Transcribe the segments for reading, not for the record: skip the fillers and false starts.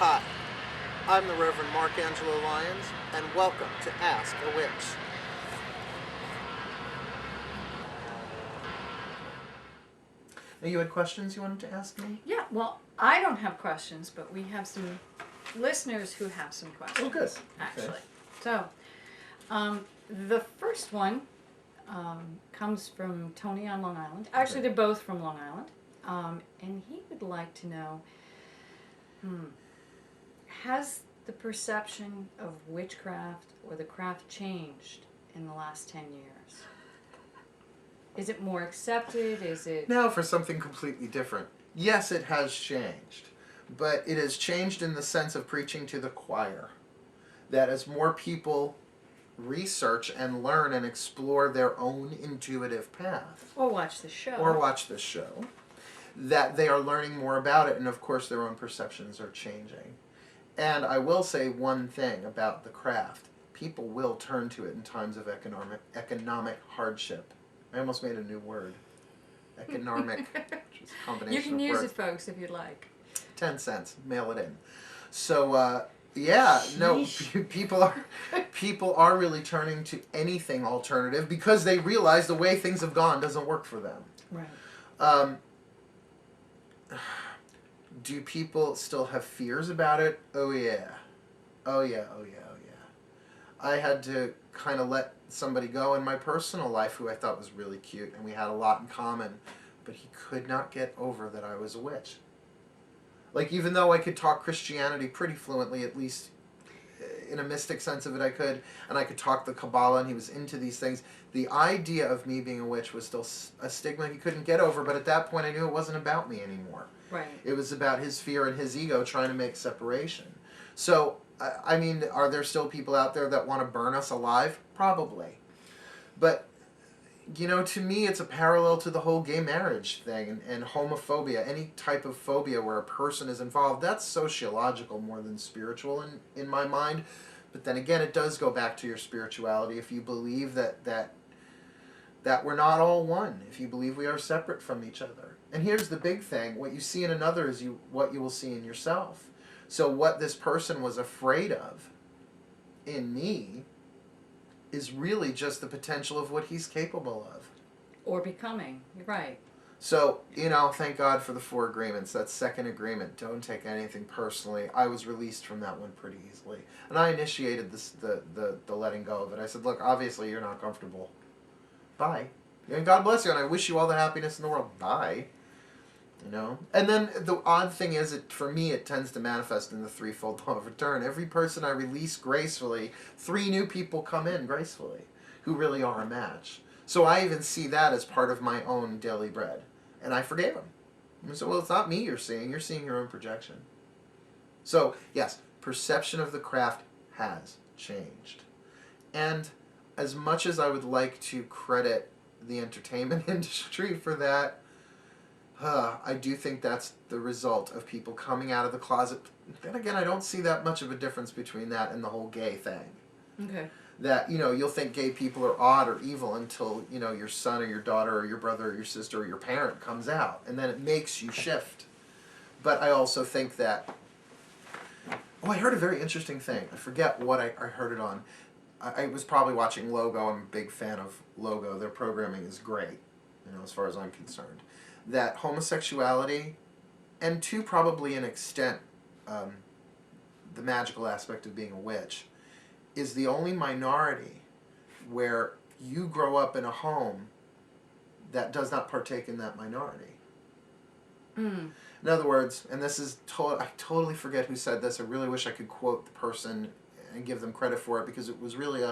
Hi, I'm the Reverend Mark Angelo Lyons, and welcome to Ask a Witch. Now, you had questions you wanted to ask me? Yeah, well, I don't have questions, but we have some listeners who have some questions. Oh, good. Actually. Okay. So, the first one comes from Tony on Long Island. Actually, Okay. they're both from Long Island. And he would like to know, has the perception of witchcraft or the craft changed in the last 10 years? Is it more accepted? Is it... Now for something completely different. Yes, it has changed, but it has changed in the sense of preaching to the choir. That as more people research and learn and explore their own intuitive path, Or watch the show. or watch this show, that they are learning more about it, and of course their own perceptions are changing. And I will say one thing about the craft. People will turn to it in times of economic hardship. I almost made a new word. Economic, which is a combination You can of use words. it, folks, if you'd like. 10 cents, mail it in. So, yeah, no, people are really turning to anything alternative because they realize the way things have gone doesn't work for them. Right. Do people still have fears about it? Oh yeah. Oh yeah, oh yeah, oh yeah. I had to kind of let somebody go in my personal life who I thought was really cute, and we had a lot in common, but he could not get over that I was a witch. Like, even though I could talk Christianity pretty fluently, at least in a mystic sense of it I could, and I could talk the Kabbalah, and he was into these things, the idea of me being a witch was still a stigma he couldn't get over, but at that point I knew it wasn't about me anymore. Right. It was about his fear and his ego trying to make separation. So, I mean, are there still people out there that want to burn us alive? Probably. But, you know, to me it's a parallel to the whole gay marriage thing and homophobia, any type of phobia where a person is involved. That's sociological more than spiritual in my mind. But then again, it does go back to your spirituality. If you believe that we're not all one, if you believe we are separate from each other. And here's the big thing, what you see in another is what you will see in yourself. So what this person was afraid of in me is really just the potential of what he's capable of. Or becoming. You're right. So, you know, thank God for the 4 agreements. That second agreement, don't take anything personally. I was released from that one pretty easily. And I initiated the letting go of it. I said, look, obviously you're not comfortable. Bye. And God bless you, and I wish you all the happiness in the world. Bye. You know? And then the odd thing is, for me, it tends to manifest in the threefold law of return. Every person I release gracefully, 3 new people come in gracefully who really are a match. So I even see that as part of my own daily bread. And I forgave them. And so, well, it's not me you're seeing your own projection. So, yes, perception of the craft has changed. And as much as I would like to credit the entertainment industry for that, I do think that's the result of people coming out of the closet. Then again, I don't see that much of a difference between that and the whole gay thing. Okay. That, you know, you'll think gay people are odd or evil until, you know, your son or your daughter or your brother or your sister or your parent comes out. And then it makes you shift. But I also think that... Oh, I heard a very interesting thing. I forget what I heard it on. I was probably watching Logo. I'm a big fan of Logo. Their programming is great, you know, as far as I'm concerned. That homosexuality, and to probably an extent, the magical aspect of being a witch, is the only minority where you grow up in a home that does not partake in that minority. Mm. In other words, and this is, I totally forget who said this. I really wish I could quote the person and give them credit for it, because it was really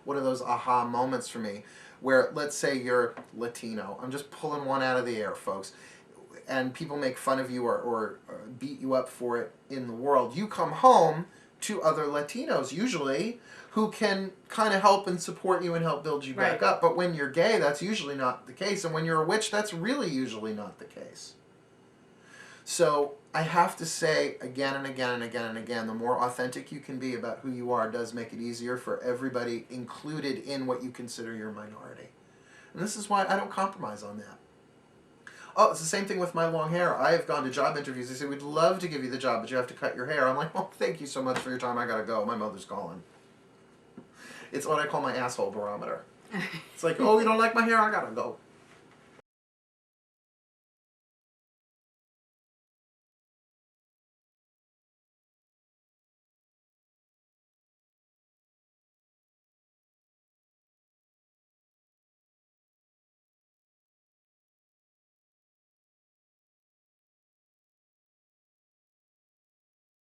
one of those aha moments for me, where let's say you're Latino. I'm just pulling one out of the air, folks. And people make fun of you or beat you up for it in the world. You come home to other Latinos, usually, who can kind of help and support you and help build you back up. But when you're gay, that's usually not the case. And when you're a witch, that's really usually not the case. So I have to say again and again and again and again, the more authentic you can be about who you are does make it easier for everybody included in what you consider your minority. And this is why I don't compromise on that. Oh, it's the same thing with my long hair. I have gone to job interviews. They say, we'd love to give you the job, but you have to cut your hair. I'm like, well, thank you so much for your time. I gotta go. My mother's calling. It's what I call my asshole barometer. It's like, oh, you don't like my hair? I gotta go.